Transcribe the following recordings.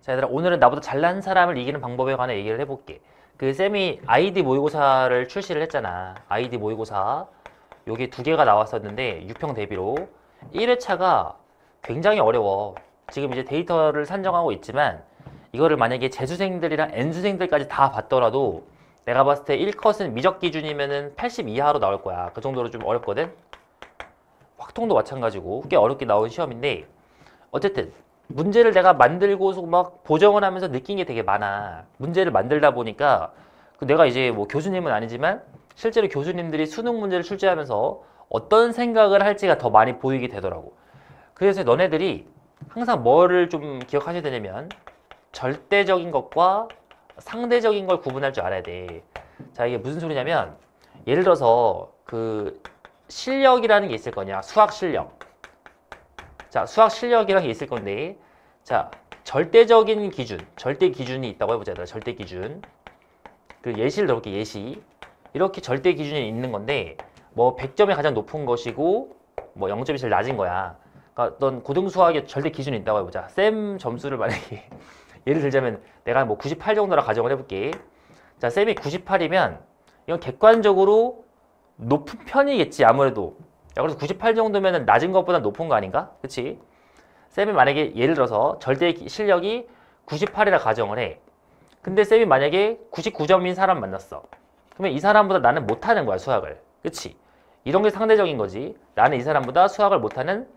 자, 얘들아, 오늘은 나보다 잘난 사람을 이기는 방법에 관해 얘기를 해볼게. 그 쌤이 아이디 모의고사를 출시를 했잖아. 아이디 모의고사. 요게 두 개가 나왔었는데 6평 대비로 1회차가 굉장히 어려워. 지금 이제 데이터를 산정하고 있지만 이거를 만약에 재수생들이랑 N수생들까지 다 봤더라도 내가 봤을 때 1컷은 미적 기준이면은 80 이하로 나올 거야. 그 정도로 좀 어렵거든. 확통도 마찬가지고 꽤 어렵게 나온 시험인데 어쨌든 문제를 내가 만들고서 막 보정을 하면서 느낀 게 되게 많아. 문제를 만들다 보니까 내가 이제 뭐 교수님은 아니지만 실제로 교수님들이 수능 문제를 출제하면서 어떤 생각을 할지가 더 많이 보이게 되더라고. 그래서 너네들이 항상 뭐를 좀 기억하셔야 되냐면 절대적인 것과 상대적인 걸 구분할 줄 알아야 돼. 자, 이게 무슨 소리냐면 예를 들어서 그 실력이라는 게 있을 거냐. 수학 실력. 자, 수학 실력이라는 게 있을 건데, 자, 절대적인 기준, 절대 기준이 있다고 해보자. 절대 기준. 그 예시를 들어볼게, 예시. 이렇게 절대 기준이 있는 건데, 뭐 100점이 가장 높은 것이고, 뭐 0점이 제일 낮은 거야. 그러니까 넌 고등수학에 절대 기준이 있다고 해보자. 쌤 점수를 만약에, 예를 들자면 내가 뭐 98 정도라 가정을 해볼게. 자, 쌤이 98이면, 이건 객관적으로 높은 편이겠지, 아무래도. 야, 그래서 98 정도면 낮은 것보다 높은 거 아닌가? 그치? 쌤이 만약에 예를 들어서 절대 실력이 98이라 가정을 해. 근데 쌤이 만약에 99점인 사람 만났어. 그러면 이 사람보다 나는 못하는 거야, 수학을. 그치? 이런 게 상대적인 거지. 나는 이 사람보다 수학을 못하는,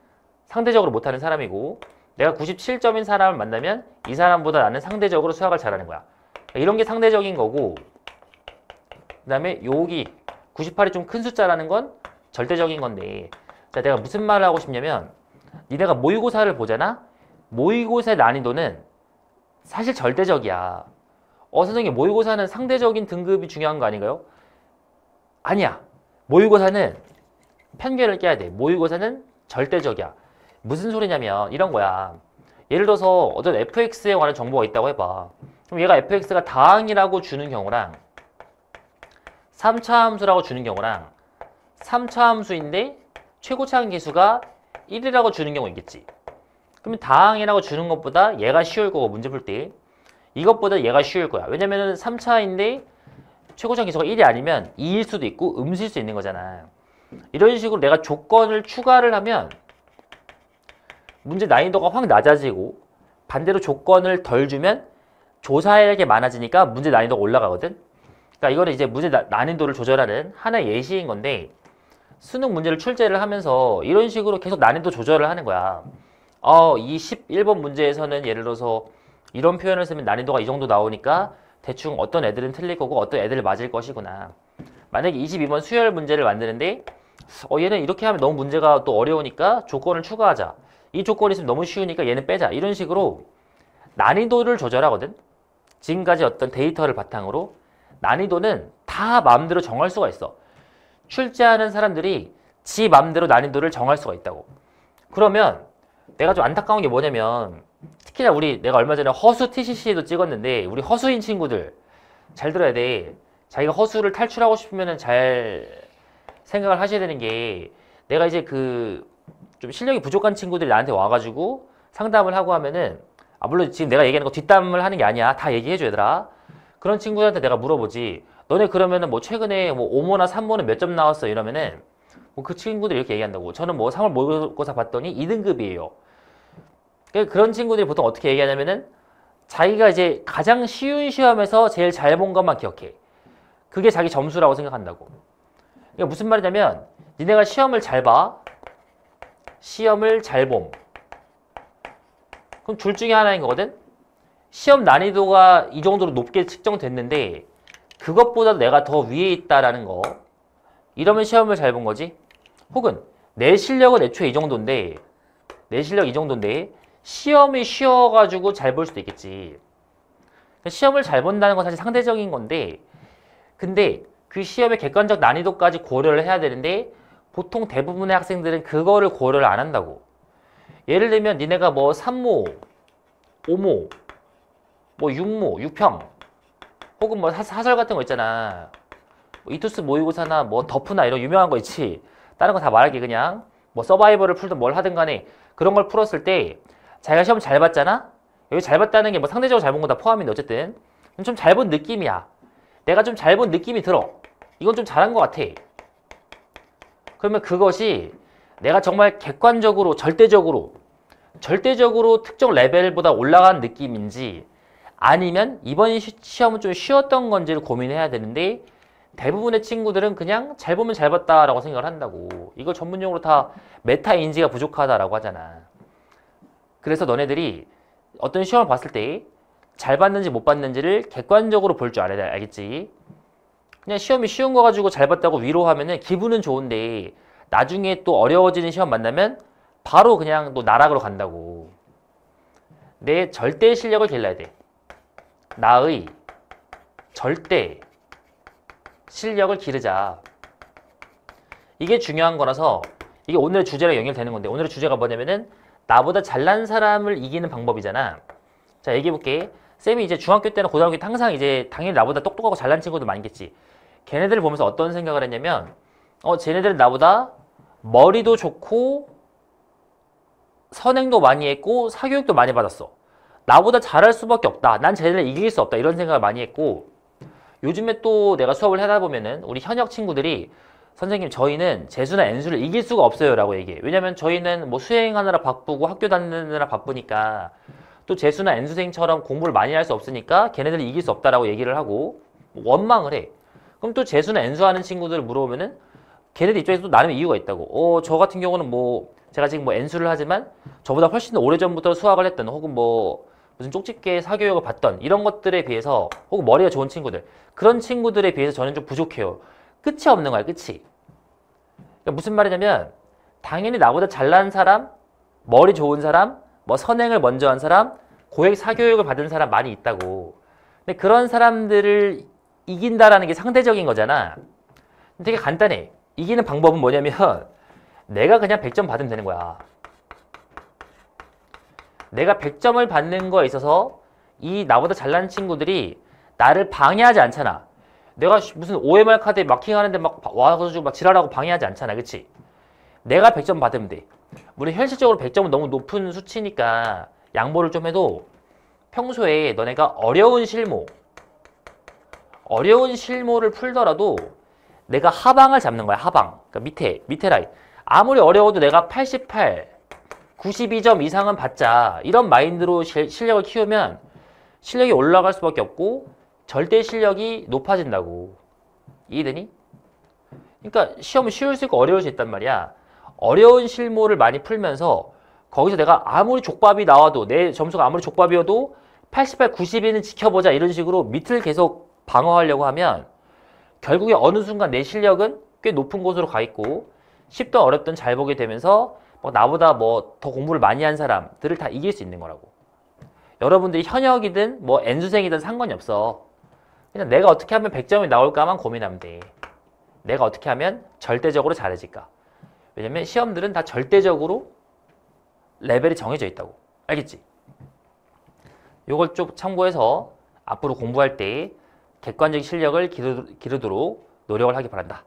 상대적으로 못하는 사람이고, 내가 97점인 사람을 만나면 이 사람보다 나는 상대적으로 수학을 잘하는 거야. 이런 게 상대적인 거고, 그 다음에 여기 98이 좀 큰 숫자라는 건 절대적인 건데, 자, 내가 무슨 말을 하고 싶냐면 니네가 모의고사를 보잖아? 모의고사의 난이도는 사실 절대적이야. 선생님, 모의고사는 상대적인 등급이 중요한 거 아닌가요? 아니야. 모의고사는 편견을 깨야 돼. 모의고사는 절대적이야. 무슨 소리냐면 이런 거야. 예를 들어서 어떤 fx에 관한 정보가 있다고 해봐. 그럼 얘가 fx가 다항이라고 주는 경우랑 3차 함수라고 주는 경우랑 3차 함수인데 최고차항 계수가 1이라고 주는 경우 있겠지. 그러면 다항이라고 주는 것보다 얘가 쉬울 거고, 문제 풀 때 이것보다 얘가 쉬울 거야. 왜냐면은 3차인데 최고차항 계수가 1이 아니면 2일 수도 있고 음수일 수 있는 거잖아. 이런 식으로 내가 조건을 추가를 하면 문제 난이도가 확 낮아지고, 반대로 조건을 덜 주면 조사할 게 많아지니까 문제 난이도가 올라가거든. 그러니까 이거는 이제 문제 난이도를 조절하는 하나의 예시인 건데, 수능 문제를 출제를 하면서 이런 식으로 계속 난이도 조절을 하는 거야. 이 11번 문제에서는 예를 들어서 이런 표현을 쓰면 난이도가 이 정도 나오니까 대충 어떤 애들은 틀릴 거고 어떤 애들은 맞을 것이구나. 만약에 22번 수열 문제를 만드는데 얘는 이렇게 하면 너무 문제가 또 어려우니까 조건을 추가하자. 이 조건이 있으면 너무 쉬우니까 얘는 빼자. 이런 식으로 난이도를 조절하거든. 지금까지 어떤 데이터를 바탕으로 난이도는 다 마음대로 정할 수가 있어. 출제하는 사람들이 지 맘대로 난이도를 정할 수가 있다고. 그러면 내가 좀 안타까운 게 뭐냐면, 특히나 내가 얼마 전에 허수 TCC도 찍었는데 우리 허수인 친구들 잘 들어야 돼. 자기가 허수를 탈출하고 싶으면 잘 생각을 하셔야 되는 게, 내가 이제 좀 실력이 부족한 친구들이 나한테 와가지고 상담을 하고 하면은, 물론 지금 내가 얘기하는 거 뒷담을 하는 게 아니야. 다 얘기해줘, 얘들아. 그런 친구들한테 내가 물어보지. 너네 그러면은 뭐 최근에 뭐 5모나 3모는 몇 점 나왔어? 이러면은 뭐 그 친구들이 이렇게 얘기한다고. 저는 뭐 3월 모의고사 봤더니 2등급이에요. 그런 친구들이 보통 어떻게 얘기하냐면은 자기가 이제 가장 쉬운 시험에서 제일 잘 본 것만 기억해. 그게 자기 점수라고 생각한다고. 그러니까 무슨 말이냐면 니네가 시험을 잘 봐. 시험을 잘 봄. 그럼 둘 중에 하나인 거거든? 시험 난이도가 이 정도로 높게 측정됐는데 그것보다 내가 더 위에 있다라는 거. 이러면 시험을 잘 본 거지. 혹은 내 실력은 애초에 이 정도인데, 내 실력 이 정도인데 시험이 쉬워가지고 잘 볼 수도 있겠지. 시험을 잘 본다는 건 사실 상대적인 건데, 근데 그 시험의 객관적 난이도까지 고려를 해야 되는데 보통 대부분의 학생들은 그거를 고려를 안 한다고. 예를 들면 니네가 뭐 3모, 5모, 뭐 6모, 6평, 혹은 뭐 사설 같은 거 있잖아. 뭐 이투스 모의고사나 뭐 더프나 이런 유명한 거 있지. 다른 거 다 말할게. 그냥 뭐 서바이벌을 풀든 뭘 하든 간에 그런 걸 풀었을 때 자기가 시험 잘 봤잖아? 여기 잘 봤다는 게 뭐 상대적으로 잘 본 거 다 포함인데 어쨌든 좀 잘 본 느낌이야. 내가 좀 잘 본 느낌이 들어. 이건 좀 잘한 것 같아. 그러면 그것이 내가 정말 객관적으로 절대적으로 특정 레벨보다 올라간 느낌인지 아니면 이번 시험은 좀 쉬웠던 건지를 고민해야 되는데 대부분의 친구들은 그냥 잘 보면 잘 봤다라고 생각을 한다고. 이걸 전문용어로 다 메타 인지가 부족하다라고 하잖아. 그래서 너네들이 어떤 시험을 봤을 때 잘 봤는지 못 봤는지를 객관적으로 볼 줄 알아야 돼. 알겠지? 그냥 시험이 쉬운 거 가지고 잘 봤다고 위로하면은 기분은 좋은데 나중에 또 어려워지는 시험 만나면 바로 그냥 또 나락으로 간다고. 내 절대 실력을 길러야 돼. 나의 절대 실력을 기르자. 이게 중요한 거라서 이게 오늘의 주제랑 연결되는 건데 오늘의 주제가 뭐냐면은 나보다 잘난 사람을 이기는 방법이잖아. 자, 얘기해볼게. 쌤이 이제 중학교 때나 고등학교 때 항상 이제 당연히 나보다 똑똑하고 잘난 친구들 많겠지. 걔네들을 보면서 어떤 생각을 했냐면 쟤네들은 나보다 머리도 좋고 선행도 많이 했고 사교육도 많이 받았어. 나보다 잘할 수밖에 없다. 난 쟤네를 이길 수 없다. 이런 생각을 많이 했고 요즘에 또 내가 수업을 하다 보면은 우리 현역 친구들이 선생님 저희는 재수나 N수를 이길 수가 없어요 라고 얘기해. 왜냐면 저희는 뭐 수행하느라 바쁘고 학교 다니느라 바쁘니까 또 재수나 N수생처럼 공부를 많이 할 수 없으니까 걔네들이 이길 수 없다라고 얘기를 하고 원망을 해. 그럼 또 재수나 N수 하는 친구들을 물어보면은 걔네들 입장에서 또 나름의 이유가 있다고. 저 같은 경우는 뭐 제가 지금 뭐 N수를 하지만 저보다 훨씬 더 오래전부터 수학을 했던 혹은 뭐 무슨 쪽집게 사교육을 받던 이런 것들에 비해서 혹은 머리가 좋은 친구들 그런 친구들에 비해서 저는 좀 부족해요. 끝이 없는 거야. 끝이. 그러니까 무슨 말이냐면 당연히 나보다 잘난 사람, 머리 좋은 사람, 뭐 선행을 먼저 한 사람, 고액 사교육을 받은 사람 많이 있다고. 근데 그런 사람들을 이긴다라는 게 상대적인 거잖아. 되게 간단해. 이기는 방법은 뭐냐면 내가 그냥 100점 받으면 되는 거야. 내가 100점을 받는 거에 있어서 이 나보다 잘난 친구들이 나를 방해하지 않잖아. 내가 무슨 OMR 카드에 마킹하는데 막 와가지고 막 지랄하고 방해하지 않잖아. 그치? 내가 100점 받으면 돼. 물론 현실적으로 100점은 너무 높은 수치니까 양보를 좀 해도 평소에 너네가 어려운 실무를 풀더라도 내가 하방을 잡는 거야. 하방. 그러니까 밑에 라인. 아무리 어려워도 내가 88, 92점 이상은 받자. 이런 마인드로 실력을 키우면 실력이 올라갈 수밖에 없고 절대 실력이 높아진다고. 이해되니? 그러니까 시험은 쉬울 수 있고 어려울 수 있단 말이야. 어려운 실무를 많이 풀면서 거기서 내가 아무리 족밥이 나와도 내 점수가 아무리 족밥이어도 88, 90은 지켜보자 이런 식으로 밑을 계속 방어하려고 하면 결국에 어느 순간 내 실력은 꽤 높은 곳으로 가 있고 쉽든 어렵든 잘 보게 되면서 나보다 뭐 더 공부를 많이 한 사람들을 다 이길 수 있는 거라고. 여러분들이 현역이든 뭐 N수생이든 상관이 없어. 그냥 내가 어떻게 하면 100점이 나올까만 고민하면 돼. 내가 어떻게 하면 절대적으로 잘해질까. 왜냐면 시험들은 다 절대적으로 레벨이 정해져 있다고. 알겠지? 요걸 좀 참고해서 앞으로 공부할 때 객관적 실력을 기르도록 노력을 하기 바란다.